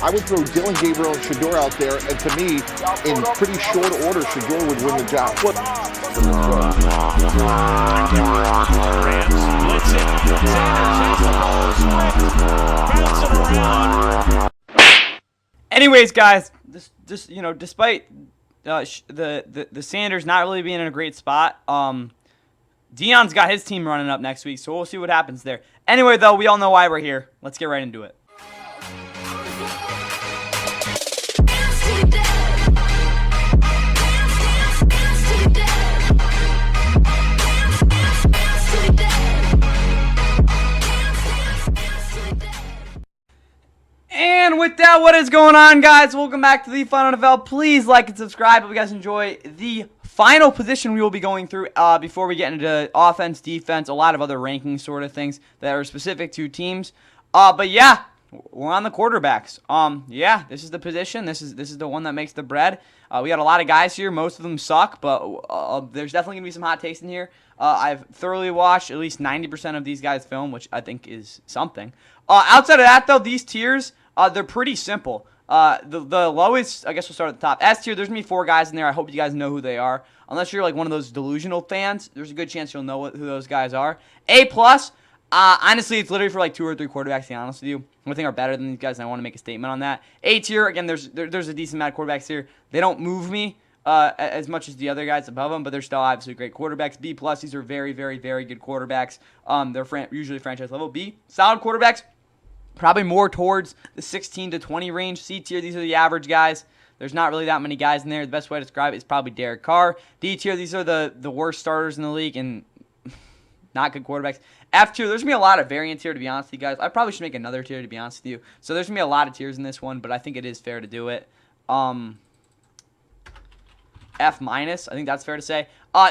I would throw Dylan Gabriel and Shador out there, and to me, in pretty short order, Shador would win the job. Anyways, guys, despite the Sanders not really being in a great spot, Deion's got his team running up next week, so we'll see what happens there. Anyway, though, we all know why we're here. Let's get right into it. And with that, what is going on, guys? Welcome back to the Fun NFL. Please like and subscribe if you guys enjoy the final position we will be going through before we get into offense, defense, a lot of other ranking sort of things that are specific to teams. But yeah, we're on the quarterbacks. Yeah, this is the position. This is the one that makes the bread. We got a lot of guys here. Most of them suck, but there's definitely gonna be some hot takes in here. I've thoroughly watched at least 90% of these guys' film, which I think is something. Outside of that, though, these tiers. They're pretty simple. The lowest, I guess we'll start at the top. S tier, there's going to be 4 guys in there. I hope you guys know who they are. Unless you're like one of those delusional fans, there's a good chance you'll know who those guys are. A+, honestly, it's literally for like 2 or 3 quarterbacks, to be honest with you. I think are better than these guys, and I want to make a statement on that. A tier, again, there's a decent amount of quarterbacks here. They don't move me as much as the other guys above them, but they're still obviously great quarterbacks. B+, these are very, very, very good quarterbacks. They're usually franchise level. B, solid quarterbacks. Probably more towards the 16 to 20 range. C tier, these are the average guys. There's not really that many guys in there. The best way to describe it is probably Derek Carr. D tier, these are the worst starters in the league and not good quarterbacks. F tier, there's going to be a lot of variance here, to be honest with you guys. I probably should make another tier, to be honest with you. So there's going to be a lot of tiers in this one, but I think it is fair to do it. F-, I think that's fair to say.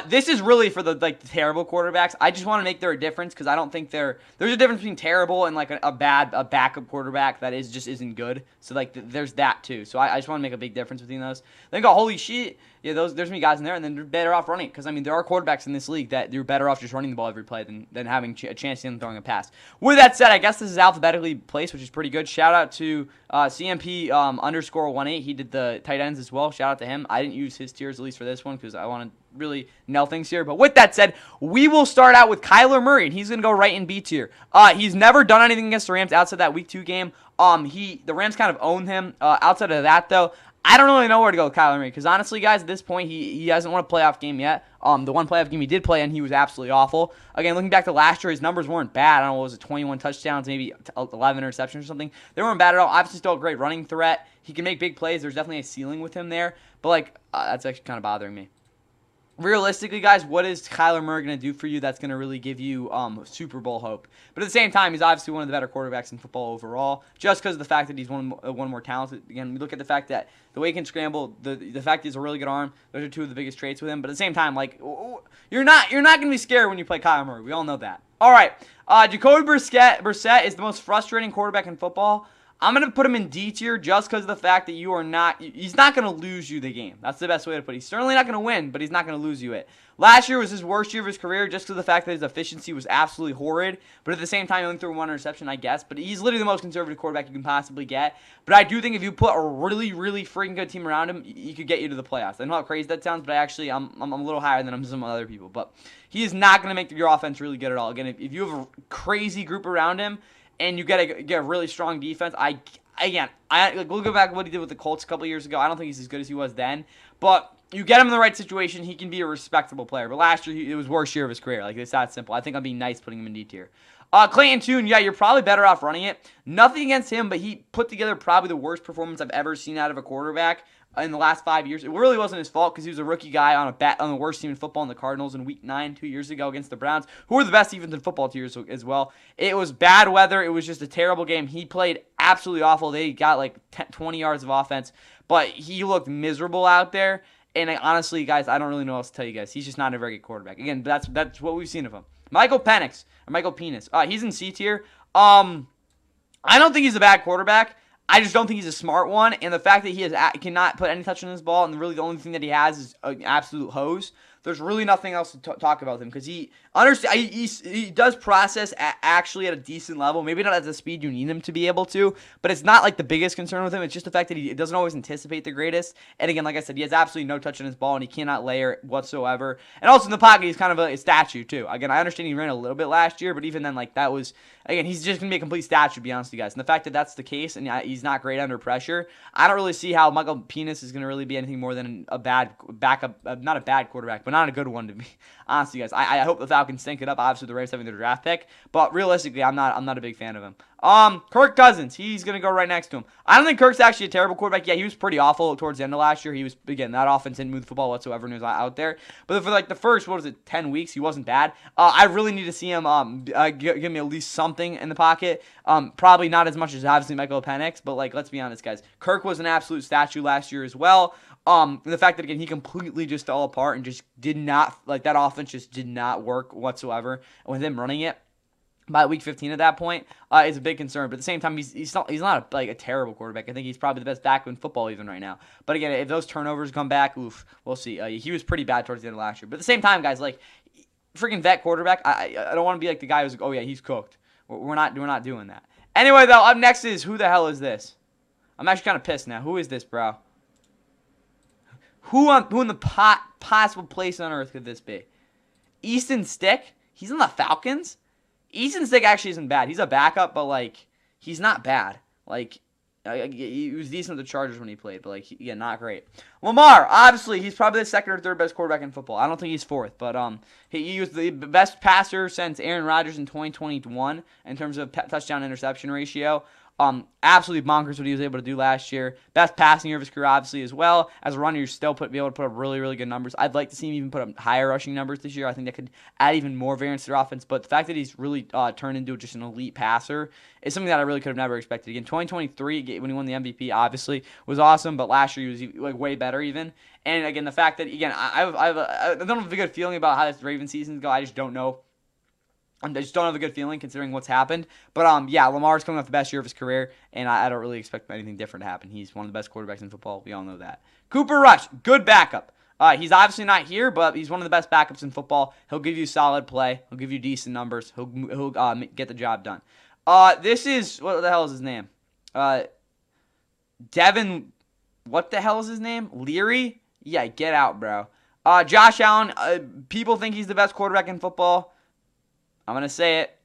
This is really for the terrible quarterbacks. I just want to make there a difference because I don't think there's a difference between terrible and like a backup quarterback that just isn't good. So there's that too. So I just want to make a big difference between those. Then go, holy shit, yeah, there's gonna be guys in there, and then they're better off running because I mean there are quarterbacks in this league that you're better off just running the ball every play than having a chance of throwing a pass. With that said, I guess this is alphabetically placed, which is pretty good. Shout out to CMP _18. He did the tight ends as well. Shout out to him. I didn't use his tiers at least for this one because I want to really nail things here. But with that said, we will start out with Kyler Murray, and he's going to go right in B tier. He's never done anything against the Rams outside that Week 2 game. The Rams kind of own him. Outside of that, though, I don't really know where to go with Kyler Murray because honestly, guys, at this point, he hasn't won a playoff game yet. The one playoff game he did play in, he was absolutely awful. Again, looking back to last year, his numbers weren't bad. I don't know, what was it, 21 touchdowns, maybe 11 interceptions or something. They weren't bad at all. Obviously, still a great running threat. He can make big plays. There's definitely a ceiling with him there. But, that's actually kind of bothering me. Realistically, guys, what is Kyler Murray going to do for you that's going to really give you Super Bowl hope? But at the same time, he's obviously one of the better quarterbacks in football overall, just because of the fact that he's one more talented. Again, we look at the fact that the way he can scramble, the fact that he's a really good arm, those are 2 of the biggest traits with him. But at the same time, you're not going to be scared when you play Kyler Murray. We all know that. All right, Jacoby Brissett is the most frustrating quarterback in football. I'm going to put him in D tier just because of the fact that he's not going to lose you the game. That's the best way to put it. He's certainly not going to win, but he's not going to lose you it. Last year was his worst year of his career just because of the fact that his efficiency was absolutely horrid. But at the same time, he only threw 1 interception, I guess. But he's literally the most conservative quarterback you can possibly get. But I do think if you put a really, really freaking good team around him, he could get you to the playoffs. I know how crazy that sounds, but I'm a little higher than some other people. But he is not going to make your offense really good at all. Again, if you have a crazy group around him, and you get a really strong defense. We'll go back to what he did with the Colts a couple years ago. I don't think he's as good as he was then. But you get him in the right situation, he can be a respectable player. But last year, it was worst year of his career. It's that simple. I think I'm being nice putting him in D tier. Clayton Tune, yeah, you're probably better off running it. Nothing against him, but he put together probably the worst performance I've ever seen out of a quarterback in the last 5 years. It really wasn't his fault because he was a rookie guy on the worst team in football in the Cardinals in Week 9 2 years ago against the Browns, who were the best defense in football 2 years as well. It was bad weather. It was just a terrible game. He played absolutely awful. They got 20 yards of offense, but he looked miserable out there. And honestly, guys, I don't really know what else to tell you guys. He's just not a very good quarterback. Again, that's what we've seen of him. Michael Penis. He's in C tier. I don't think he's a bad quarterback. I just don't think he's a smart one, and the fact that he cannot put any touch on his ball, and really the only thing that he has is an absolute hose. there's really nothing else to talk about him because he does process actually at a decent level. Maybe not at the speed you need him to be able to, but it's not like the biggest concern with him. It's just the fact that he doesn't always anticipate the greatest. And again, like I said, he has absolutely no touch on his ball and he cannot layer whatsoever. And also in the pocket, he's kind of a statue too. Again, I understand he ran a little bit last year, but even then, like that was, again, he's just going to be a complete statue, to be honest with you guys. And the fact that that's the case and he's not great under pressure, I don't really see how Michael Penis is going to really be anything more than a bad backup, not a bad quarterback, but not a good one to be honest with you guys. I hope the Falcons stink it up. Obviously, the Ravens having their draft pick, but realistically, I'm not a big fan of him. Kirk Cousins, he's going to go right next to him. I don't think Kirk's actually a terrible quarterback. Yeah, he was pretty awful towards the end of last year. He was, again, that offense didn't move the football whatsoever when he was out there. But for like the first, 10 weeks, he wasn't bad. I really need to see him give me at least something in the pocket. Probably not as much as obviously Michael Penix, but like, let's be honest, guys. Kirk was an absolute statue last year as well. The fact that, again, he completely just fell apart and just did not, like, that offense just did not work whatsoever. And with him running it by week 15 at that point is a big concern. But at the same time, he's not a terrible quarterback. I think he's probably the best backup in football even right now. But again, if those turnovers come back, oof, we'll see. He was pretty bad towards the end of last year. But at the same time, guys, like, freaking vet quarterback, I don't want to be like the guy who's like, oh yeah, he's cooked. We're not doing that. Anyway, though, up next is, who the hell is this? I'm actually kind of pissed now. Who is this, bro? Who in the possible place on earth could this be? Easton Stick? He's on the Falcons? Easton Stick actually isn't bad. He's a backup, but, like, he's not bad. Like, he was decent with the Chargers when he played, but, like, yeah, not great. Lamar, obviously, he's probably the second or third best quarterback in football. I don't think he's fourth, but he was the best passer since Aaron Rodgers in 2021 in terms of touchdown-interception ratio. Absolutely bonkers what he was able to do last year. Best passing year of his career, obviously, as well. As a runner, you're still be able to put up really, really good numbers. I'd like to see him even put up higher rushing numbers this year. I think that could add even more variance to their offense. But the fact that he's really turned into just an elite passer is something that I really could have never expected. Again, 2023, when he won the MVP, obviously, was awesome. But last year, he was like way better even. And again, the fact that, again, I don't have a good feeling about how this Ravens season go. I just don't know. I just don't have a good feeling considering what's happened. But, yeah, Lamar's coming off the best year of his career, and I don't really expect anything different to happen. He's one of the best quarterbacks in football. We all know that. Cooper Rush, good backup. He's obviously not here, but he's one of the best backups in football. He'll give you solid play. He'll give you decent numbers. He'll get the job done. This is, what the hell is his name? Devin, what the hell is his name? Leary? Yeah, get out, bro. Josh Allen, people think he's the best quarterback in football. I'm going to say it.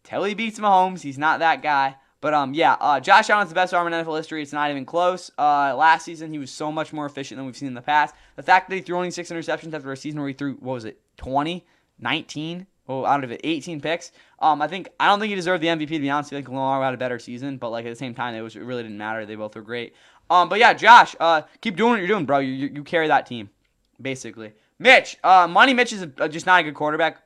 Till he beats Mahomes, he's not that guy. But, yeah, Josh Allen's the best arm in NFL history. It's not even close. Last season, he was so much more efficient than we've seen in the past. The fact that he threw only 6 interceptions after a season where he threw, 20, 19? Oh, I don't know, 18 picks. I don't think he deserved the MVP, to be honest. I think Lamar had a better season. But, like, at the same time, it really didn't matter. They both were great. But, yeah, Josh, keep doing what you're doing, bro. You carry that team, basically. Mitch. Money Mitch is just not a good quarterback.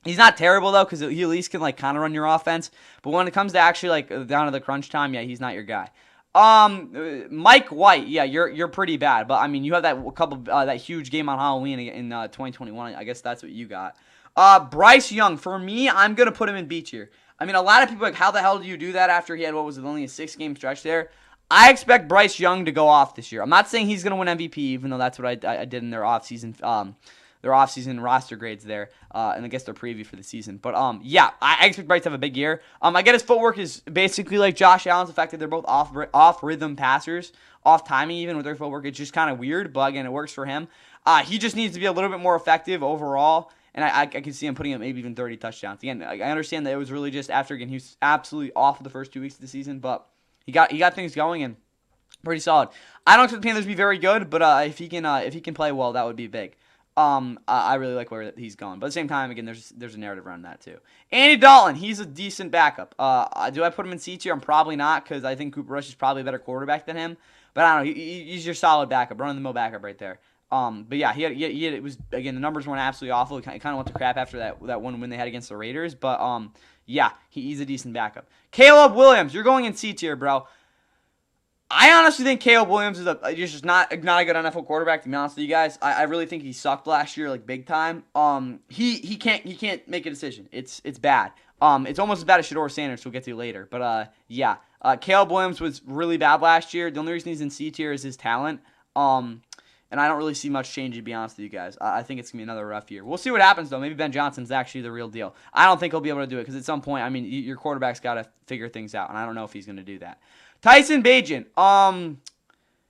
He's not terrible, though, because he at least can, like, kind of run your offense. But when it comes to actually, like, down to the crunch time, yeah, he's not your guy. Mike White, yeah, you're pretty bad. But, I mean, you have that huge game on Halloween in 2021. I guess that's what you got. Bryce Young, for me, I'm going to put him in B tier. I mean, a lot of people are like, how the hell do you do that after he had, only a 6-game stretch there? I expect Bryce Young to go off this year. I'm not saying he's going to win MVP, even though that's what I did in their offseason roster grades there, and I guess their preview for the season. But, yeah, I expect Bryce to have a big year. I get his footwork is basically like Josh Allen's, the fact that they're both off-rhythm passers, off-timing even with their footwork. It's just kind of weird, but, again, it works for him. He just needs to be a little bit more effective overall, and I can see him putting up maybe even 30 touchdowns. Again, I understand that it was really just after, again, he was absolutely off the first 2 weeks of the season, but he got things going and pretty solid. I don't expect the Panthers to be very good, but if he can play well, that would be big. I really like where he's going. But at the same time, again, there's a narrative around that too. Andy Dalton, he's a decent backup. Do I put him in C tier? I'm probably not, because I think Cooper Rush is probably a better quarterback than him. But I don't know. He's your solid backup, run-of-the-mill backup right there. But yeah, he had it was, again, the numbers weren't absolutely awful. It kind of went to crap after that one win they had against the Raiders. But yeah, he's a decent backup. Caleb Williams, you're going in C tier, bro. I honestly think Caleb Williams is just not a good NFL quarterback, to be honest with you guys. I really think he sucked last year, like, big time. He can't make a decision. It's bad. It's almost as bad as Shedeur Sanders, we'll get to later. But yeah, Caleb Williams was really bad last year. The only reason he's in C tier is his talent. And I don't really see much change, to be honest with you guys. I think it's going to be another rough year. We'll see what happens, though. Maybe Ben Johnson's actually the real deal. I don't think he'll be able to do it because at some point, I mean, your quarterback's got to figure things out, and I don't know if he's going to do that. Tyson Bagent.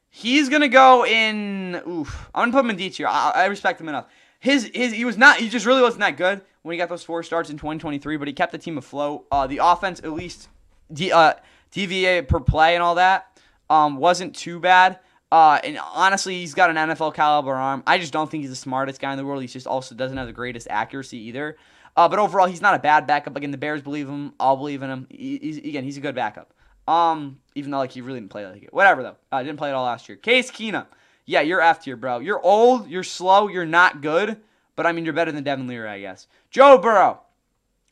He's going to go in. Oof. I'm going to put him in D tier. I respect him enough. He just really wasn't that good when he got those 4 starts in 2023, but he kept the team afloat. The offense, at least DVA per play and all that, wasn't too bad. And honestly, he's got an NFL caliber arm. I just don't think he's the smartest guy in the world. He just also doesn't have the greatest accuracy either. But overall, he's not a bad backup. Again, the Bears believe him. I'll believe in him. He's a good backup. Even though he really didn't play like it. Whatever though. Didn't play it all last year. Case Keenum. Yeah, you're F tier, bro. You're old. You're slow. You're not good. But I mean, you're better than Devin Leary, I guess. Joe Burrow.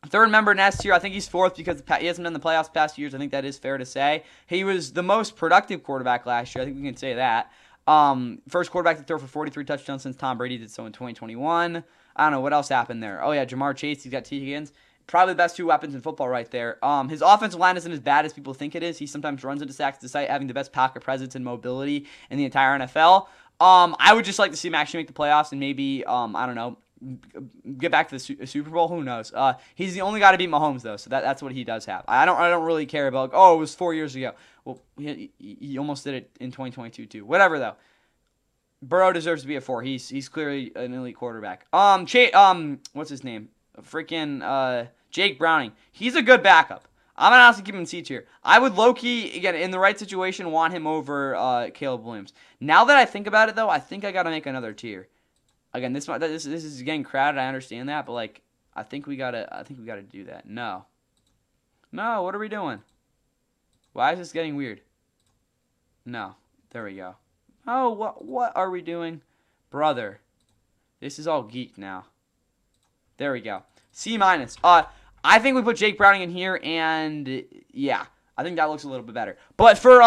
Third member in S tier. I think he's fourth because he hasn't done the playoffs past years. I think that is fair to say. He was the most productive quarterback last year. I think we can say that. First quarterback to throw for 43 touchdowns since Tom Brady did so in 2021. I don't know what else happened there. Oh yeah, Jamar Chase. He's got T. Higgins. Probably the best 2 weapons in football right there. His offensive line isn't as bad as people think it is. He sometimes runs into sacks despite having the best pocket presence and mobility in the entire NFL. I would just like to see him actually make the playoffs and maybe, I don't know, get back to the Super Bowl. Who knows? He's the only guy to beat Mahomes though, so that's what he does have. I don't really care about. It was 4 years ago. Well, he almost did it in 2022 too. Whatever though. Burrow deserves to be a 4. He's clearly an elite quarterback. What's his name? Freaking Jake Browning. He's a good backup. I'm going to honestly keep him in C tier. I would low-key, again, in the right situation, want him over Caleb Williams. Now that I think about it, though, I think I got to make another tier. Again, this is getting crowded. I understand that, but like, I think we gotta do that. No, what are we doing? Why is this getting weird? No, there we go. Oh, what are we doing, brother? This is all geek now. There we go. C minus. I think we put Jake Browning in here, and yeah, I think that looks a little bit better. But for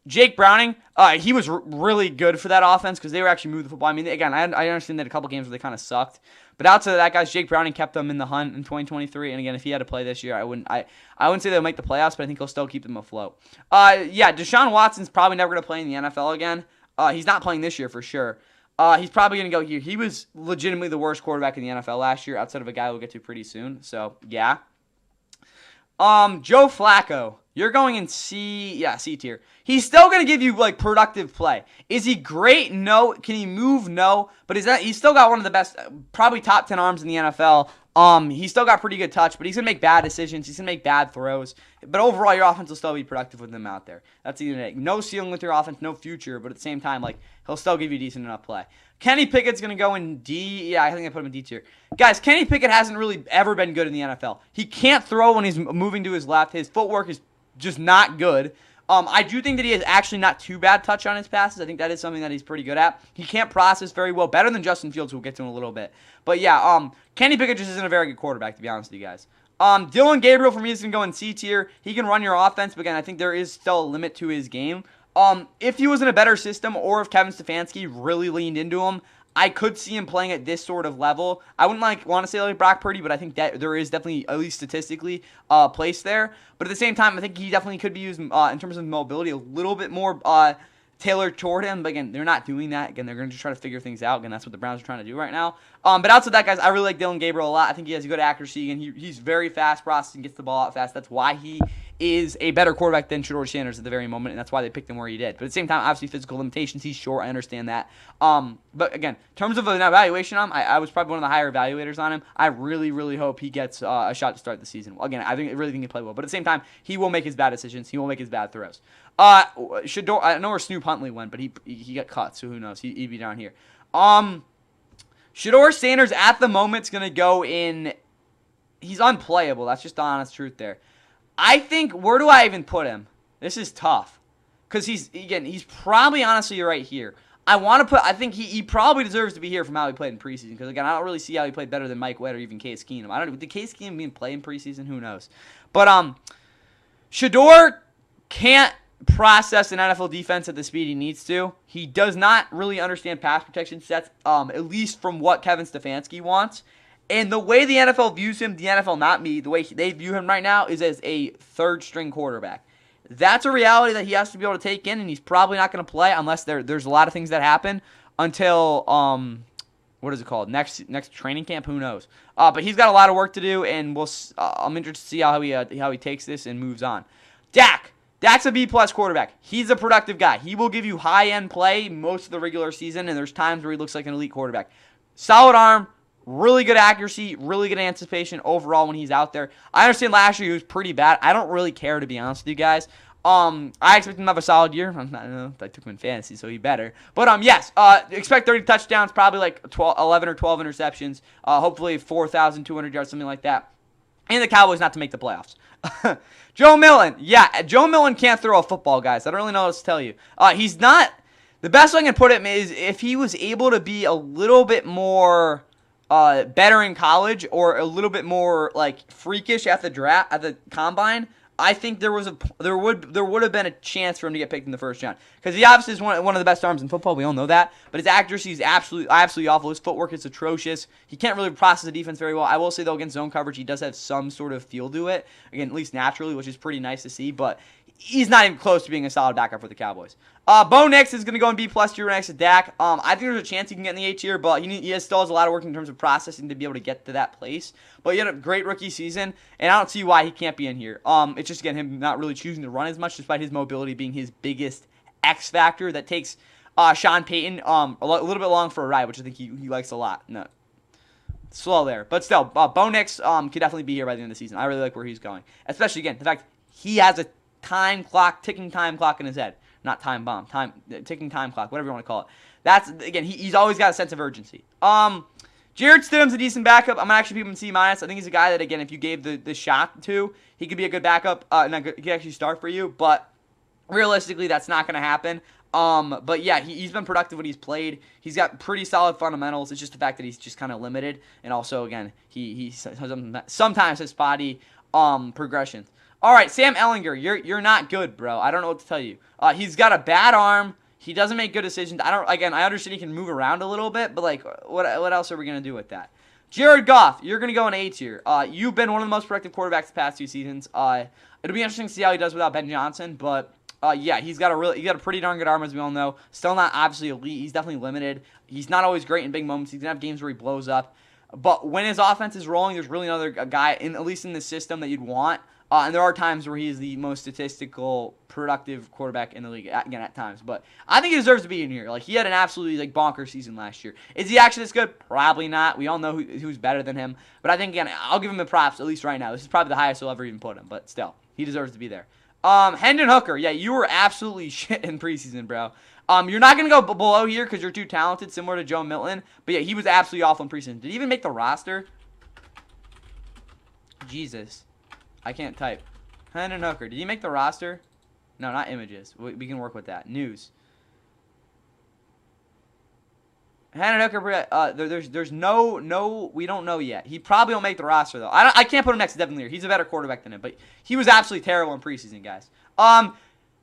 Jake Browning, he was really good for that offense because they were actually moving the football. I mean, again, I understand that a couple games where they kind of sucked, but outside of that, guys, Jake Browning kept them in the hunt in 2023. And again, if he had to play this year, I wouldn't say they'll make the playoffs, but I think he'll still keep them afloat. Yeah, Deshaun Watson's probably never gonna play in the NFL again. He's not playing this year for sure. He's probably going to go here. He was legitimately the worst quarterback in the NFL last year, outside of a guy we'll get to pretty soon. So, yeah. Joe Flacco. You're going in C tier. He's still going to give you, like, productive play. Is he great? No. Can he move? No. But he's still got one of the best, probably top 10 arms in the NFL. He's still got pretty good touch, but he's going to make bad decisions. He's going to make bad throws. But overall, your offense will still be productive with him out there. That's the end of it. No ceiling with your offense, no future, but at the same time, like, he'll still give you decent enough play. Kenny Pickett's going to go in D. Yeah, I think I put him in D tier. Guys, Kenny Pickett hasn't really ever been good in the NFL. He can't throw when he's moving to his left. His footwork is just not good. I do think that he has actually not too bad touch on his passes. I think that is something that he's pretty good at. He can't process very well, better than Justin Fields, who we'll get to in a little bit. But yeah, Kenny Pickett just isn't a very good quarterback, to be honest with you guys. Dylan Gabriel for me is going to go in C tier. He can run your offense, but again, I think there is still a limit to his game. If he was in a better system, or if Kevin Stefanski really leaned into him, I could see him playing at this sort of level. I wouldn't want to say like Brock Purdy, but I think that there is definitely, at least statistically, a place there. But at the same time, I think he definitely could be used in terms of mobility a little bit more tailored toward him. But again, they're not doing that. Again, they're going to try to figure things out. Again, that's what the Browns are trying to do right now. But outside that, guys, I really like Dylan Gabriel a lot. I think he has good accuracy, and he's very fast processing, gets the ball out fast. That's why he is a better quarterback than Shedeur Sanders at the very moment, and that's why they picked him where he did. But at the same time, obviously physical limitations, he's short, I understand that. But again, in terms of an evaluation on him, I was probably one of the higher evaluators on him. I really, really hope he gets a shot to start the season. Again, I really think he played well. But at the same time, he will make his bad decisions. He will make his bad throws. Shedeur, I know where Snoop Huntley went, but he got cut, so who knows? He'd be down here. Shedeur Sanders at the moment is going to go in. He's unplayable. That's just the honest truth there. I think, where do I even put him? This is tough. Because he's probably honestly right here. I think he probably deserves to be here from how he played in preseason. Because again, I don't really see how he played better than Mike White or even Case Keenum. Did Case Keenum even play in preseason? Who knows? But Shedeur can't process an NFL defense at the speed he needs to. He does not really understand pass protection sets, at least from what Kevin Stefanski wants. And the way the NFL views him, the NFL, not me, the way they view him right now is as a third-string quarterback. That's a reality that he has to be able to take in, and he's probably not going to play unless there's a lot of things that happen. until what is it called? Next training camp? Who knows? But he's got a lot of work to do, and I'm interested to see how he takes this and moves on. Dak's a B+ quarterback. He's a productive guy. He will give you high-end play most of the regular season, and there's times where he looks like an elite quarterback. Solid arm, really good accuracy, really good anticipation overall when he's out there. I understand last year he was pretty bad. I don't really care, to be honest with you guys. I expect him to have a solid year. I don't know. I took him in fantasy, so he better. But yes, expect 30 touchdowns, probably like 11 or 12 interceptions. Hopefully 4,200 yards, something like that. And the Cowboys not to make the playoffs. Joe Milton. Yeah, Joe Milton can't throw a football, guys. I don't really know what else to tell you. He's not. The best way I can put it is if he was able to be a little bit more better in college or a little bit more like freakish at the combine, I think there would have been a chance for him to get picked in the first round, because he obviously is one of the best arms in football. We all know that, but his accuracy is absolutely awful. His footwork is atrocious. He can't really process the defense very well. I will say though, against zone coverage, he does have some sort of feel to it. Again, at least naturally, which is pretty nice to see. But he's not even close to being a solid backup for the Cowboys. Bo Nix is going to go in B+ tier next to Dak. I think there's a chance he can get in the A tier, but he still has a lot of work in terms of processing to be able to get to that place. But he had a great rookie season, and I don't see why he can't be in here. It's just, again, him not really choosing to run as much, despite his mobility being his biggest X factor that takes Sean Payton a little bit long for a ride, which I think he likes a lot. No, slow there. But still, Bo Nix could definitely be here by the end of the season. I really like where he's going, especially, again, the fact he has a ticking time clock in his head. Not time bomb, ticking time clock, whatever you want to call it. That's, again, he's always got a sense of urgency. Jared Stidham's a decent backup. I'm actually people in C-. I think he's a guy that, again, if you gave the shot to, he could be a good backup. He could actually start for you, but realistically, that's not going to happen. But yeah, he's been productive when he's played. He's got pretty solid fundamentals. It's just the fact that he's just kind of limited, and also, again, he sometimes has spotty progressions. All right, Sam Ehlinger, you're not good, bro. I don't know what to tell you. He's got a bad arm. He doesn't make good decisions. I understand he can move around a little bit, but like, what else are we gonna do with that? Jared Goff, you're gonna go in A tier. You've been one of the most productive quarterbacks the past 2 seasons. It'll be interesting to see how he does without Ben Johnson, but yeah, he's got a pretty darn good arm, as we all know. Still not obviously elite. He's definitely limited. He's not always great in big moments. He's gonna have games where he blows up, but when his offense is rolling, there's really another guy at least in the system that you'd want. And there are times where he is the most statistical, productive quarterback in the league, again, at times. But I think he deserves to be in here. Like, he had an absolutely, like, bonkers season last year. Is he actually this good? Probably not. We all know who's better than him. But I think, again, I'll give him the props, at least right now. This is probably the highest we'll ever even put him. But still, he deserves to be there. Hendon Hooker. Yeah, you were absolutely shit in preseason, bro. You're not going to go below here because you're too talented, similar to Joe Milton. But, yeah, he was absolutely awful in preseason. Did he even make the roster? Jesus. I can't type. Hendon Hooker. Did he make the roster? No, not images. We can work with that. News. Hendon Hooker. There's no. We don't know yet. He probably won't make the roster though. I can't put him next to Devin Leary. He's a better quarterback than him, but he was absolutely terrible in preseason, guys.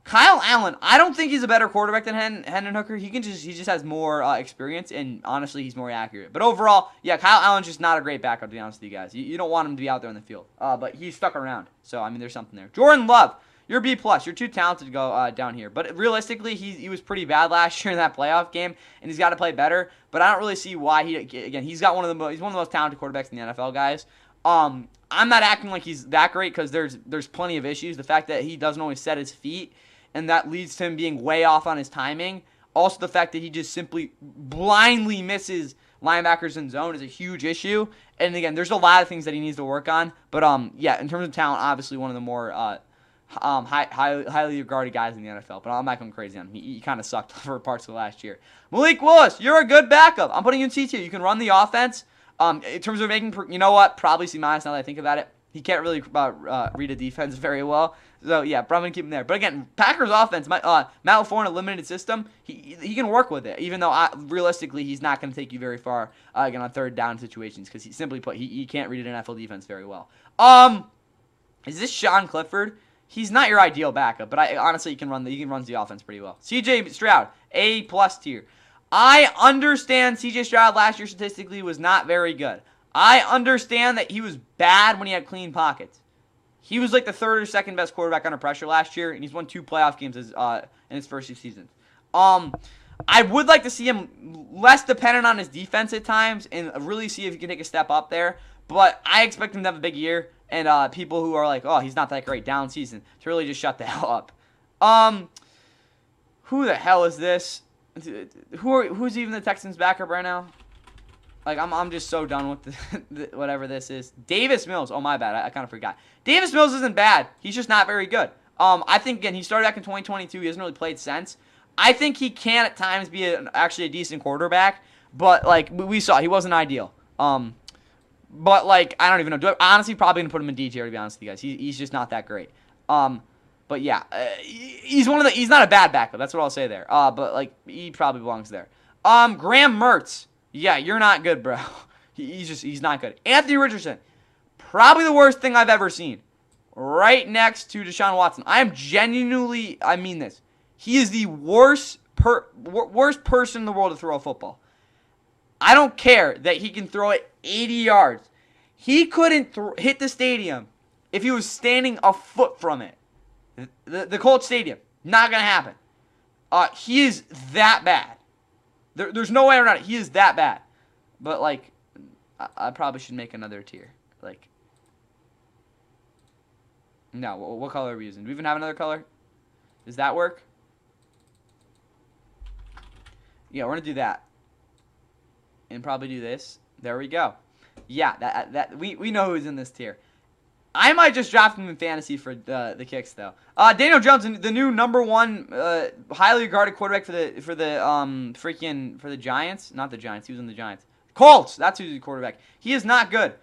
Kyle Allen, I don't think he's a better quarterback than Hendon Hooker. He just has more experience, and honestly, he's more accurate. But overall, yeah, Kyle Allen's just not a great backup, to be honest with you guys. You don't want him to be out there in the field. But he's stuck around, so I mean, there's something there. Jordan Love, you're B+. You're too talented to go down here. But realistically, he was pretty bad last year in that playoff game, and he's got to play better. But I don't really see why he's one of the most talented quarterbacks in the NFL, guys. I'm not acting like he's that great because there's plenty of issues. The fact that he doesn't always set his feet, and that leads to him being way off on his timing. Also, the fact that he just simply blindly misses linebackers in zone is a huge issue. And again, there's a lot of things that he needs to work on. But yeah, in terms of talent, obviously one of the more highly regarded guys in the NFL. But I'm not going crazy on him. He kind of sucked for parts of last year. Malik Willis, you're a good backup. I'm putting you in C tier. You can run the offense. In terms of making, you know what? Probably C- now that I think about it. He can't really read a defense very well. So, yeah, probably going to keep him there. But, again, Packers offense, Matt LaFleur in a limited system, he can work with it, even though realistically he's not going to take you very far, again, on third down situations because he can't read an NFL defense very well. Is this Sean Clifford? He's not your ideal backup, but honestly, he can run the offense pretty well. C.J. Stroud, A+ tier. I understand C.J. Stroud last year statistically was not very good. I understand that he was bad when he had clean pockets. He was like the third or second best quarterback under pressure last year, and he's won 2 playoff games in his first 2 seasons. I would like to see him less dependent on his defense at times and really see if he can take a step up there. But I expect him to have a big year. And people who are like, oh, he's not that great down season, to really just shut the hell up. Who the hell is this? Who's even the Texans backup right now? Like, I'm just so done with whatever this is. Davis Mills. Oh, my bad. I kind of forgot. Davis Mills isn't bad. He's just not very good. I think, again, he started back in 2022. He hasn't really played since. I think he can at times be actually a decent quarterback. But, like, we saw, he wasn't ideal. But, like, I don't even know. Honestly, probably going to put him in D tier, to be honest with you guys. He's just not that great. But, yeah, he's not a bad backup. That's what I'll say there. But, like, he probably belongs there. Graham Mertz. Yeah, you're not good, bro. He's not good. Anthony Richardson. Probably the worst thing I've ever seen. Right next to Deshaun Watson. I mean this. He is the worst person in the world to throw a football. I don't care that he can throw it 80 yards. He couldn't hit the stadium if he was standing a foot from it. The Colts Stadium. Not going to happen. He is that bad. There's no way around it. He is that bad. But, like, I probably should make another tier. Like, no, what color are we using? Do we even have another color? Does that work? Yeah, we're going to do that. And probably do this. There we go. Yeah, we know who's in this tier. I might just draft him in fantasy for the kicks though. Daniel Jones, the new number one highly regarded quarterback for the Giants. Not the Giants. He was in the Giants. Colts. That's who's the quarterback. He is not good.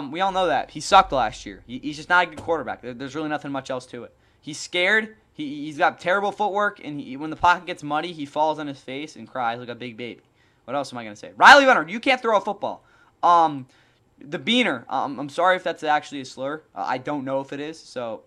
We all know that. He sucked last year. He's just not a good quarterback. There's really nothing much else to it. He's scared. He's got terrible footwork, and when the pocket gets muddy, he falls on his face and cries like a big baby. What else am I going to say? Riley Leonard, you can't throw a football. The Beaner, I'm sorry if that's actually a slur. I don't know if it is, so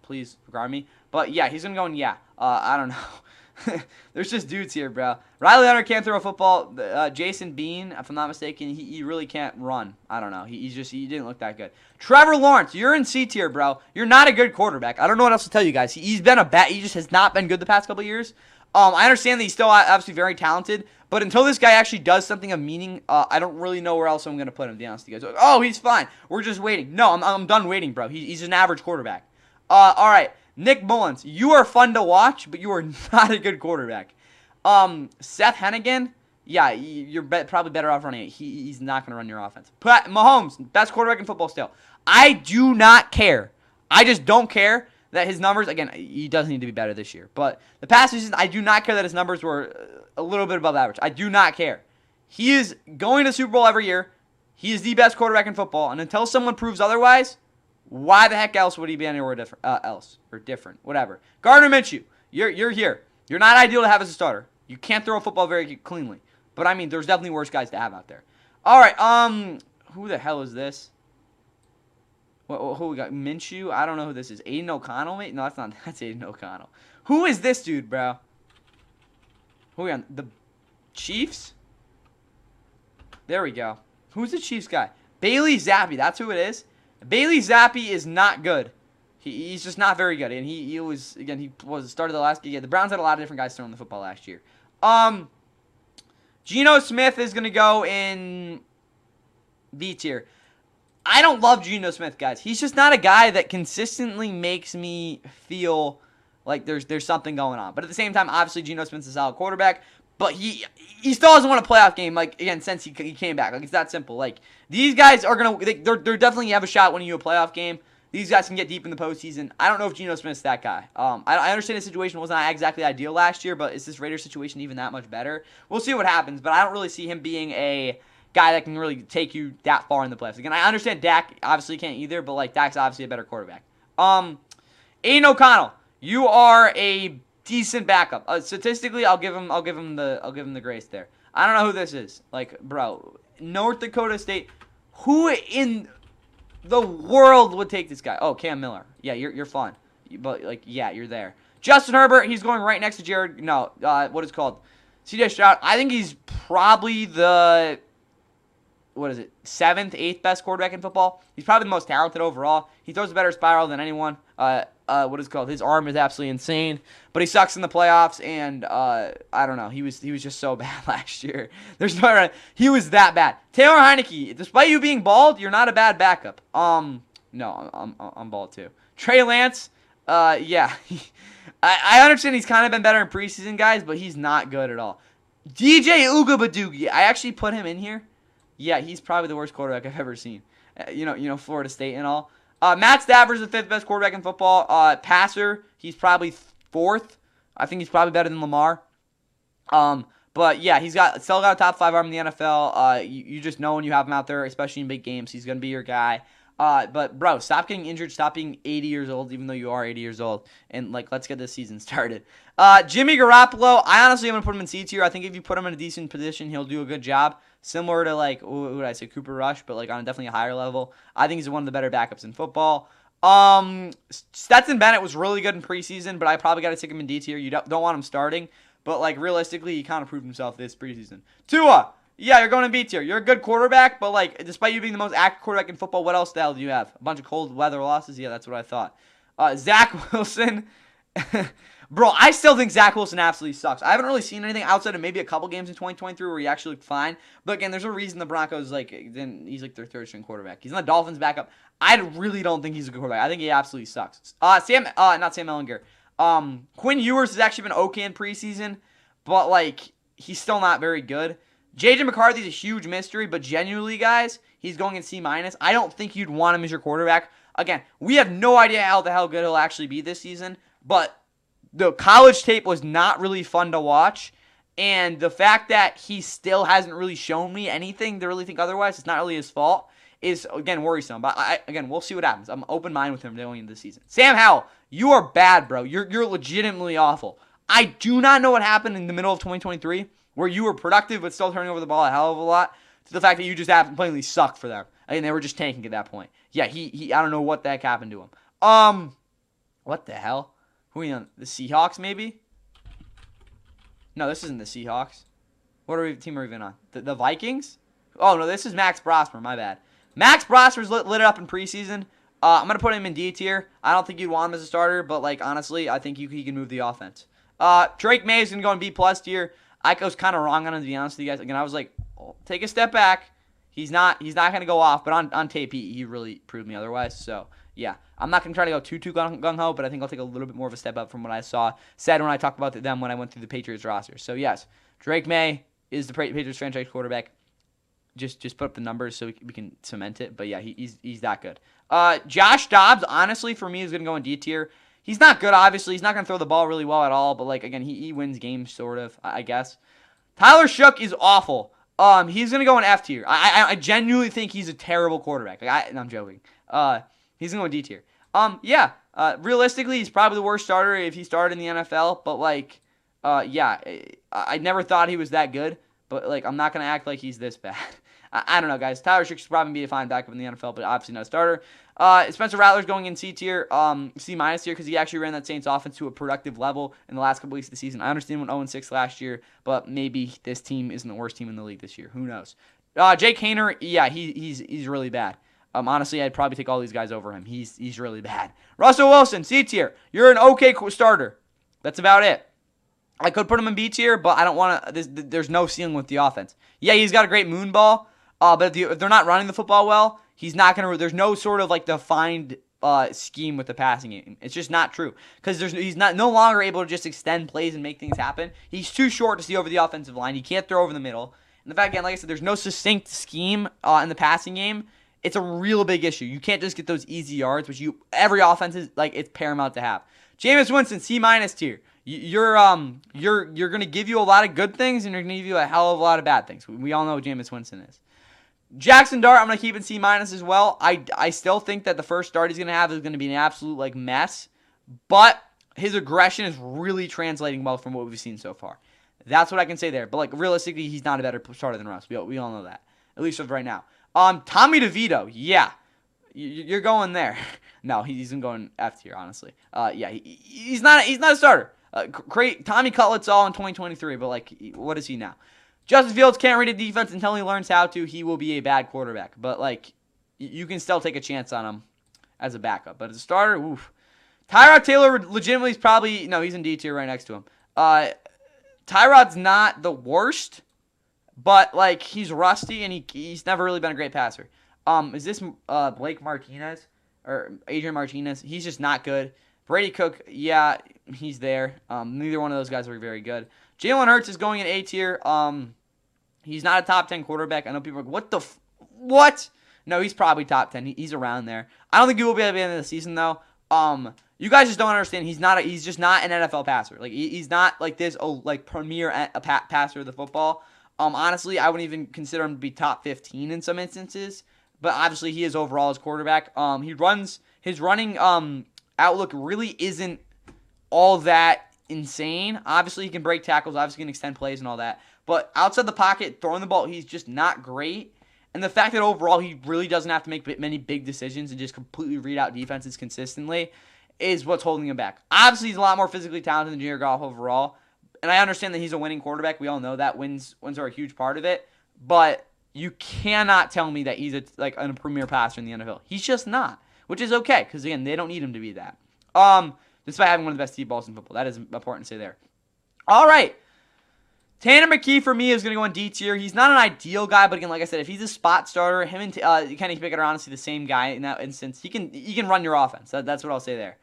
please regard me. But yeah, he's going to go in yeah. I don't know. There's just dudes here, bro. Riley Leonard can't throw a football. Jason Bean, if I'm not mistaken, he really can't run. I don't know. He didn't look that good. Trevor Lawrence, you're in C tier, bro. You're not a good quarterback. I don't know what else to tell you guys. He just has not been good the past couple of years. I understand that he's still obviously very talented, but until this guy actually does something of meaning, I don't really know where else I'm going to put him, to be honest with you guys. Oh, he's fine. We're just waiting. No, I'm done waiting, bro. He's an average quarterback. All right. Nick Mullins, you are fun to watch, but you are not a good quarterback. Seth Hennigan, yeah, you're probably better off running it. He's not going to run your offense. Pat Mahomes, best quarterback in football still. I do not care. I just don't care that his numbers, again, he does need to be better this year. But the past season, I do not care that his numbers were a little bit above average. I do not care. He is going to Super Bowl every year. He is the best quarterback in football. And until someone proves otherwise, why the heck else would he be anywhere different? Whatever. Gardner Minshew, you're here. You're not ideal to have as a starter. You can't throw a football very cleanly. But, I mean, there's definitely worse guys to have out there. All right, who the hell is this? Who we got? Minshew? I don't know who this is. Aiden O'Connell, mate? No, that's Aiden O'Connell. Who is this dude, bro? Who are we on? The Chiefs? There we go. Who's the Chiefs guy? Bailey Zappi. That's who it is. Bailey Zappi is not good. He's just not very good. And he started the last game. The Browns had a lot of different guys throwing the football last year. Geno Smith is going to go in B tier. I don't love Geno Smith, guys. He's just not a guy that consistently makes me feel like there's something going on. But at the same time, obviously, Geno Smith's a solid quarterback. But he still hasn't won a playoff game, like, again, since he came back. Like, it's that simple. Like, these guys are going to – they're definitely have a shot winning you a playoff game. These guys can get deep in the postseason. I don't know if Geno Smith's that guy. I understand the situation was not exactly ideal last year, but is this Raiders situation even that much better? We'll see what happens, but I don't really see him being a – guy that can really take you that far in the playoffs. Again, I understand Dak obviously can't either, but like Dak's obviously a better quarterback. Aiden O'Connell, you are a decent backup. Statistically, I'll give him the grace there. I don't know who this is. Like, bro, North Dakota State. Who in the world would take this guy? Oh, Cam Miller. Yeah, you're fun, but like, yeah, you're there. Justin Herbert, he's going right next to Jared. No, what is it called? C.J. Stroud. I think he's probably the 7th, 8th best quarterback in football. He's probably the most talented overall. He throws a better spiral than anyone. what is it called? His arm is absolutely insane, but he sucks in the playoffs. And I don't know. He was just so bad last year. There's no he was that bad. Taylor Heineke, despite you being bald, you're not a bad backup. No, I'm bald too. Trey Lance, yeah. I understand he's kind of been better in preseason, guys, but he's not good at all. DJ Ugabadugi, I actually put him in here. Yeah, he's probably the worst quarterback I've ever seen. Florida State and all. Matt Stafford's the 5th best quarterback in football. Passer, he's probably 4th. I think he's probably better than Lamar. But yeah, he's still got a top 5 arm in the NFL. You just know when you have him out there, especially in big games, he's gonna be your guy. But bro, stop getting injured. Stop being 80 years old, even though you are 80 years old. And let's get this season started. Jimmy Garoppolo, I honestly am gonna put him in C tier. I think if you put him in a decent position, he'll do a good job. Similar to what would I say, Cooper Rush, but on definitely a higher level. I think he's one of the better backups in football. Stetson Bennett was really good in preseason, but I probably got to stick him in D tier. You don't want him starting, but realistically, he kind of proved himself this preseason. Tua. Yeah, you're going to B tier. You're a good quarterback, but despite you being the most active quarterback in football, what else the hell do you have? A bunch of cold weather losses? Yeah, that's what I thought. Zach Wilson. Bro, I still think Zach Wilson absolutely sucks. I haven't really seen anything outside of maybe a couple games in 2023 where he actually looked fine. But again, there's a reason the Broncos, he's their third string quarterback. He's in the Dolphins backup. I really don't think he's a good quarterback. I think he absolutely sucks. Not Sam Ellinger. Quinn Ewers has actually been okay in preseason, but he's still not very good. J.J. McCarthy's a huge mystery, but genuinely, guys, he's going in C-. I don't think you'd want him as your quarterback. Again, we have no idea how the hell good he'll actually be this season, but the college tape was not really fun to watch, and the fact that he still hasn't really shown me anything to really think otherwise, it's not really his fault, is, again, worrisome. But, we'll see what happens. I'm open-minded with him going into the season. Sam Howell, you are bad, bro. You're legitimately awful. I do not know what happened in the middle of 2023 where you were productive but still turning over the ball a hell of a lot, to the fact that you just plainly sucked for them. I mean, they were just tanking at that point. Yeah, he I don't know what the heck happened to him. What the hell? Who are you on? The Seahawks, maybe? No, this isn't the Seahawks. What team are we even on? The Vikings? Oh, no, this is Max Brosmer. My bad. Max Brosmer's lit it up in preseason. I'm going to put him in D tier. I don't think you'd want him as a starter, but, honestly, I think he can move the offense. Drake May is going to go in B+ tier. I was kind of wrong on him, to be honest with you guys. Again, I was take a step back. He's not going to go off, but on tape, he really proved me otherwise. So, yeah. I'm not going to try to go too gung-ho, but I think I'll take a little bit more of a step up from what I said when I talked about them when I went through the Patriots roster. So, yes, Drake May is the Patriots franchise quarterback. Just put up the numbers so we can cement it. But, yeah, he's that good. Josh Dobbs, honestly, for me, is going to go in D tier. He's not good, obviously. He's not going to throw the ball really well at all. But, again, he wins games, sort of, I guess. Tyler Shough is awful. He's going to go in F tier. I genuinely think he's a terrible quarterback. I'm joking. He's going to go in D tier. Realistically, he's probably the worst starter if he started in the NFL. But, I never thought he was that good. But, I'm not going to act like he's this bad. I don't know, guys. Tyler Shough should probably be a fine backup in the NFL, but obviously not a starter. Spencer Rattler's going in C tier, C- tier, because he actually ran that Saints offense to a productive level in the last couple weeks of the season. I understand we went 0-6 last year, but maybe this team isn't the worst team in the league this year. Who knows? Jake Haener, yeah, he's really bad. Honestly, I'd probably take all these guys over him. He's really bad. Russell Wilson, C tier. You're an okay starter. That's about it. I could put him in B tier, but I don't want to. There's no ceiling with the offense. Yeah, he's got a gregot moon ball. But if they're not running the football well, he's not going to. There's no sort of defined scheme with the passing game. It's just not true because he's no longer able to just extend plays and make things happen. He's too short to see over the offensive line. He can't throw over the middle. And the fact, again, like I said, there's no succinct scheme in the passing game. It's a real big issue. You can't just get those easy yards, which every offense is it's paramount to have. Jameis Winston, C- tier. You're going to give you a lot of good things, and you're going to give you a hell of a lot of bad things. We all know what Jameis Winston is. Jackson Dart, I'm going to keep in C- as well. I still think that the first start he's going to have is going to be an absolute mess, but his aggression is really translating well from what we've seen so far. That's what I can say there. But realistically, he's not a better starter than Russ. We all know that, at least as of right now. Tommy DeVito, yeah, you're going there. No, he's going F tier, honestly. He's not a starter. Tommy Cutlett's all in 2023, but what is he now? Justin Fields can't read a defense until he learns how to. He will be a bad quarterback. But, you can still take a chance on him as a backup. But as a starter, oof. Tyrod Taylor legitimately is probably no, he's in D tier right next to him. Tyrod's not the worst, but like he's rusty and he's never really been a great passer. Is this Blake Martinez or Adrian Martinez? He's just not good. Brady Cook, yeah, he's there. Neither one of those guys are very good. Jalen Hurts is going in A tier. He's not a top 10 quarterback. I know people are like, what? No, he's probably top 10. He's around there. I don't think he will be at the end of the season though. You guys just don't understand. He's just not an NFL passer. Like he's not like this premier passer of the football. Honestly, I wouldn't even consider him to be top 15 in some instances. But obviously, he is overall his quarterback. His running outlook really isn't all that insane. Obviously, he can break tackles. Obviously, he can extend plays and all that. But outside the pocket, throwing the ball, he's just not great. And the fact that overall he really doesn't have to make many big decisions and just completely read out defenses consistently is what's holding him back. Obviously, he's a lot more physically talented than Jared Goff overall. And I understand that he's a winning quarterback. We all know that. Wins are a huge part of it. But you cannot tell me that he's a premier passer in the NFL. He's just not, which is okay because, again, they don't need him to be that. Despite having one of the best deep balls in football. That is important to say there. All right. Tanner McKee for me is going to go in D tier. He's not an ideal guy, but again, like I said, if he's a spot starter, him and Kenny Pickett are honestly the same guy in that instance. He can run your offense. That's what I'll say there.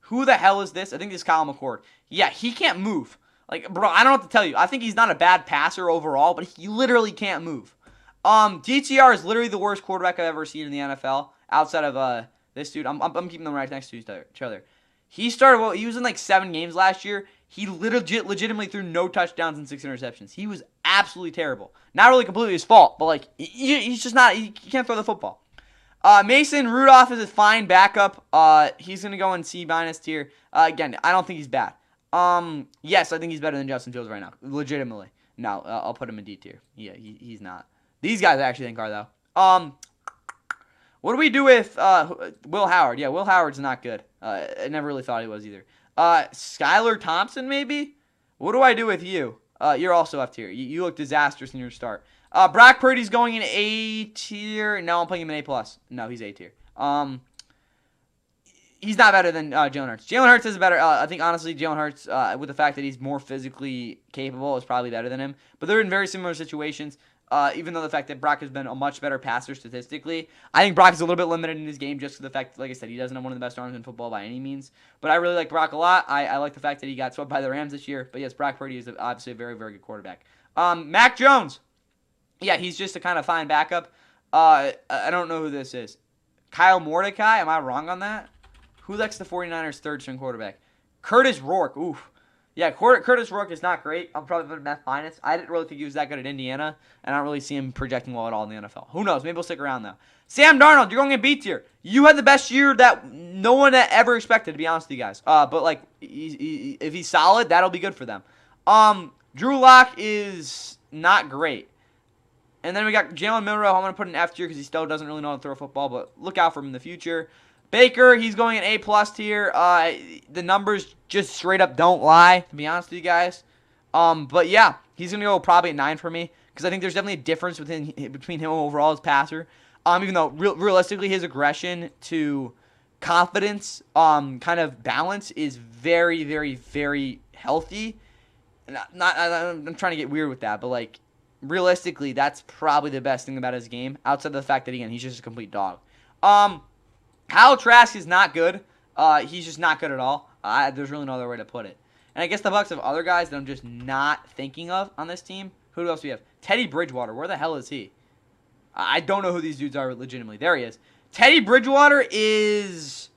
Who the hell is this? I think this is Kyle McCord. Yeah, he can't move. Like, bro, I don't know what to tell you. I think he's not a bad passer overall, but he literally can't move. DTR is literally the worst quarterback I've ever seen in the NFL outside of this dude. I'm keeping them right next to each other. He was in like 7 games last year. He legitimately threw no touchdowns and 6 interceptions. He was absolutely terrible. Not really completely his fault, but like he's just not. He can't throw the football. Mason Rudolph is a fine backup. He's gonna go in C- tier. Again, I don't think he's bad. Yes, I think he's better than Justin Fields right now. Legitimately. No, I'll put him in D tier. Yeah, he's not. These guys I actually think are though. What do we do with Will Howard? Yeah, Will Howard's not good. I never really thought he was either. Skylar Thompson, maybe? What do I do with you? You're also F tier. You look disastrous in your start. Brock Purdy's going in A tier. No, I'm putting him in A+. No, he's A tier. He's not better than Jalen Hurts. Jalen Hurts is better. I think, honestly, Jalen Hurts, with the fact that he's more physically capable, is probably better than him. But they're in very similar situations. Even though the fact that Brock has been a much better passer statistically, I think Brock is a little bit limited in his game just for the fact, like I said, he doesn't have one of the best arms in football by any means. But I really like Brock a lot. I like the fact that he got swept by the Rams this year. But yes, Brock Purdy is obviously a very, very good quarterback. Mac Jones. Yeah, he's just a kind of fine backup. I don't know who this is. Kyle Mordecai? Am I wrong on that? Who likes the 49ers' third-string quarterback? Curtis Rourke. Oof. Yeah, Curtis Rourke is not great. I'm probably putting him F-. I didn't really think he was that good at Indiana, and I don't really see him projecting well at all in the NFL. Who knows? Maybe he'll stick around, though. Sam Darnold, you're going in B tier. You had the best year that no one ever expected, to be honest with you guys. But, like, if he's solid, that'll be good for them. Drew Lock is not great. And then we got Jalen Milroe. I'm going to put an F tier because he still doesn't really know how to throw a football, but look out for him in the future. Baker, he's going in A+ tier. The numbers just straight up don't lie, to be honest with you guys. But yeah, he's going to go probably at 9 for me because I think there's definitely a difference between him overall as passer. Even though realistically his aggression to confidence kind of balance is very, very, very healthy. I'm trying to get weird with that, but like realistically, that's probably the best thing about his game outside of the fact that, again, he's just a complete dog. Kyle Trask is not good. He's just not good at all. There's really no other way to put it. And I guess the Bucs have other guys that I'm just not thinking of on this team. Who else do we have? Teddy Bridgewater. Where the hell is he? I don't know who these dudes are legitimately. There he is. Teddy Bridgewater is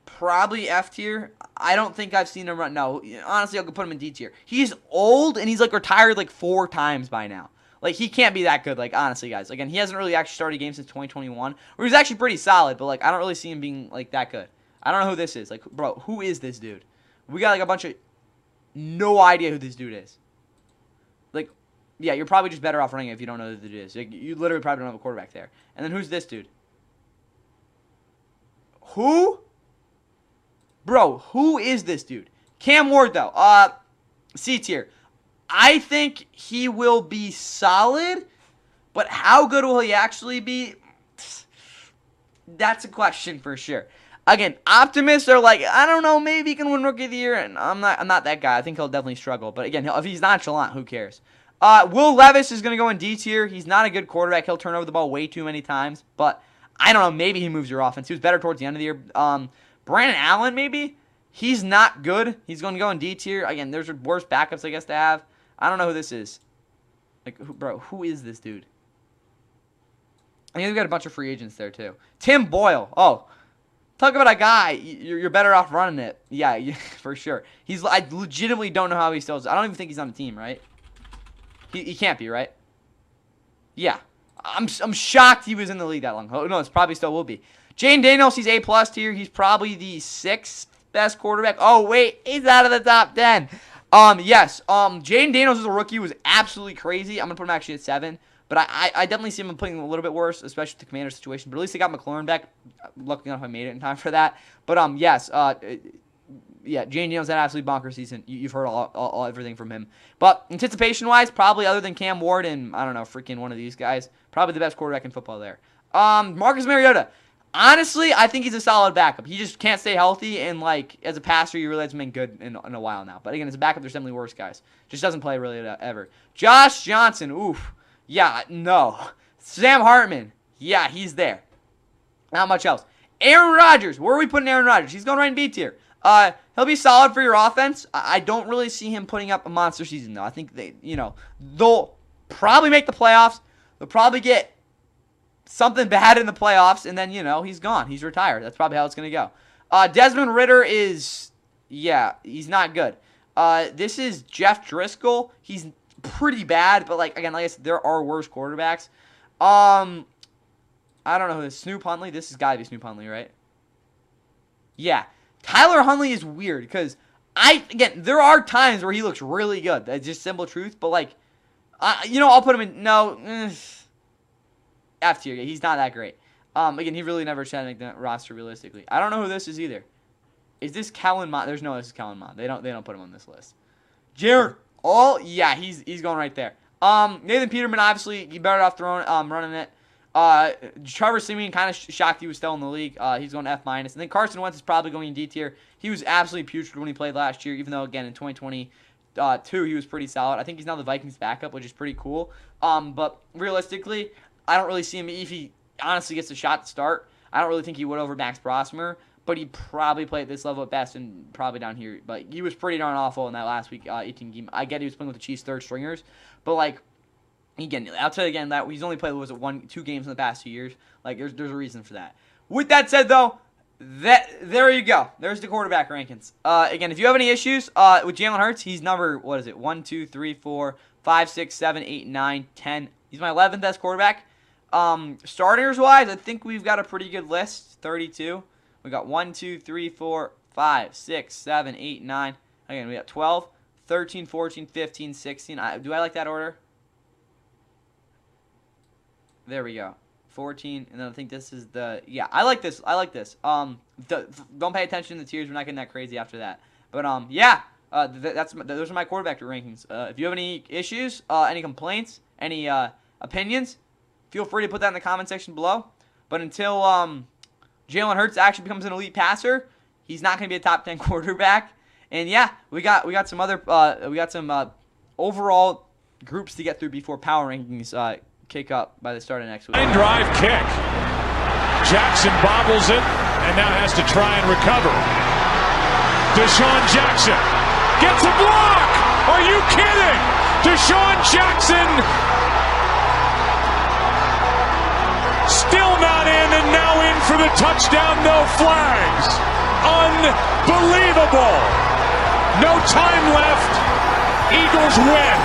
probably F tier. I don't think I've seen him run. No, honestly, I'll put him in D tier. He's old, and he's like retired like 4 times by now. Like, he can't be that good, like, honestly, guys. Again, he hasn't really actually started a game since 2021, where he's actually pretty solid, but, like, I don't really see him being, like, that good. I don't know who this is. Like, bro, who is this dude? We got, like, a bunch of no idea who this dude is. Like, yeah, you're probably just better off running it if you don't know who the dude is. Like, you literally probably don't have a quarterback there. And then who's this dude? Who? Bro, who is this dude? Cam Ward, though. C tier. I think he will be solid, but how good will he actually be? That's a question for sure. Again, optimists are like, I don't know, maybe he can win Rookie of the Year, and I'm not that guy. I think he'll definitely struggle. But again, if he's nonchalant, who cares? Will Levis is going to go in D tier. He's not a good quarterback. He'll turn over the ball way too many times. But I don't know. Maybe he moves your offense. He was better towards the end of the year. Brandon Allen, maybe. He's not good. He's going to go in D tier. Again, there's worse backups, I guess, to have. I don't know who this is. Like, who is this dude? I think we've got a bunch of free agents there, too. Tim Boyle. Oh, talk about a guy. You're better off running it. Yeah, for sure. I legitimately don't know how he still is. I don't even think he's on the team, right? He can't be, right? Yeah. I'm shocked he was in the league that long. Oh, no, it's probably still will be. Jane Daniels, he's A+ tier. He's probably the 6th best quarterback. Oh, wait. He's out of the top 10. Yes. Jane Daniels as a rookie was absolutely crazy. I'm going to put him actually at 7. But I definitely see him playing a little bit worse, especially with the Commander situation. But at least they got McLaurin back. Lucky enough I made it in time for that. But, yes. Yeah, Jane Daniels had an absolutely bonkers season. You've heard everything from him. But anticipation-wise, probably other than Cam Ward and, I don't know, freaking one of these guys, probably the best quarterback in football there. Marcus Mariota. Honestly, I think he's a solid backup. He just can't stay healthy, and, like, as a passer, you realize he's been good in a while now. But, again, as a backup, there's definitely worse guys. Just doesn't play really ever. Josh Johnson. Oof. Yeah, no. Sam Hartman. Yeah, he's there. Not much else. Aaron Rodgers. Where are we putting Aaron Rodgers? He's going right in B tier. He'll be solid for your offense. I don't really see him putting up a monster season, though. I think they'll probably make the playoffs. They'll probably get something bad in the playoffs, and then, he's gone. He's retired. That's probably how it's going to go. Desmond Ridder he's not good. This is Jeff Driscoll. He's pretty bad, but, like I said, there are worse quarterbacks. I don't know who this is. Snoop Huntley. This has got to be Snoop Huntley, right? Yeah. Tyler Huntley is weird because there are times where he looks really good. That's just simple truth. But, like, I'll put him in, F tier. He's not that great. Again, he really never tried to make the roster realistically. I don't know who this is either. Is this Kellen Mond? There's no, this is Kellen Mond. They don't put him on this list. Jared. Oh, yeah, he's going right there. Nathan Peterman, obviously, you better off running it. Trevor Siemian, kind of shocked he was still in the league. He's going F-. And then Carson Wentz is probably going in D tier. He was absolutely putrid when he played last year, even though, again, in 2022, he was pretty solid. I think he's now the Vikings backup, which is pretty cool. But realistically, I don't really see him, if he honestly gets a shot to start, I don't really think he would over Max Brosmer, but he'd probably play at this level at best and probably down here. But he was pretty darn awful in that last week 18 game. I get he was playing with the Chiefs' third stringers, but, like, again, I'll tell you again that he's only played, 2 games in the past 2 years. Like, there's a reason for that. With that said, though, there you go. There's the quarterback rankings. Again, if you have any issues with Jalen Hurts, he's number, 1, 2, 3, 4, 5, 6, 7, 8, 9, 10. He's my 11th best quarterback. Starters-wise, I think we've got a pretty good list. 32. We got 1, 2, 3, 4, 5, 6, 7, 8, 9. Again, we got 12, 13, 14, 15, 16. Do I like that order? There we go. 14, and then I think this is I like this. Don't pay attention to the tiers. We're not getting that crazy after that. But, those are my quarterback rankings. If you have any issues, any complaints, any opinions, feel free to put that in the comment section below. But until Jalen Hurts actually becomes an elite passer, he's not going to be a top 10 quarterback. And we got some other overall groups to get through before power rankings kick up by the start of next week. Line drive kick. Jackson bobbles it and now has to try and recover. Deshaun Jackson gets a block. Are you kidding? Deshaun Jackson still not in, and now in for the touchdown. No flags. Unbelievable. No time left. Eagles win.